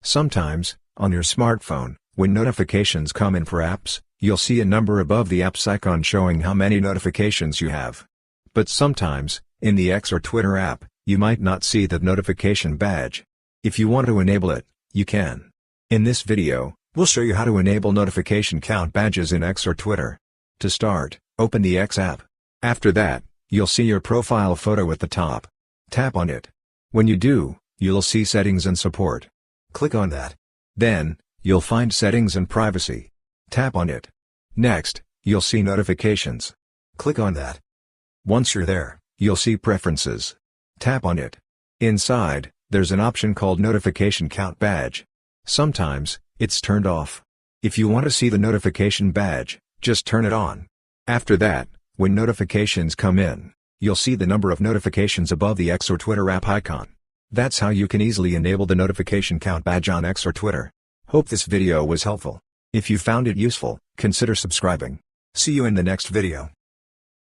Sometimes, on your smartphone, when notifications come in for apps, you'll see a number above the app's icon showing how many notifications you have. But sometimes, in the X or Twitter app, you might not see that notification badge. If you want to enable it, you can. In this video, we'll show you how to enable notification count badges in X or Twitter. To start, open the X app. After that, you'll see your profile photo at the top. Tap on it. When you do, you'll see Settings and Support. Click on that. Then, you'll find Settings and Privacy. Tap on it. Next, you'll see Notifications. Click on that. Once you're there, you'll see Preferences. Tap on it. Inside, there's an option called Notification Count Badge. Sometimes, it's turned off. If you want to see the notification badge, just turn it on. After that, when notifications come in, you'll see the number of notifications above the X or Twitter app icon. That's how you can easily enable the notification count badge on X or Twitter. Hope this video was helpful. If you found it useful, consider subscribing. See you in the next video.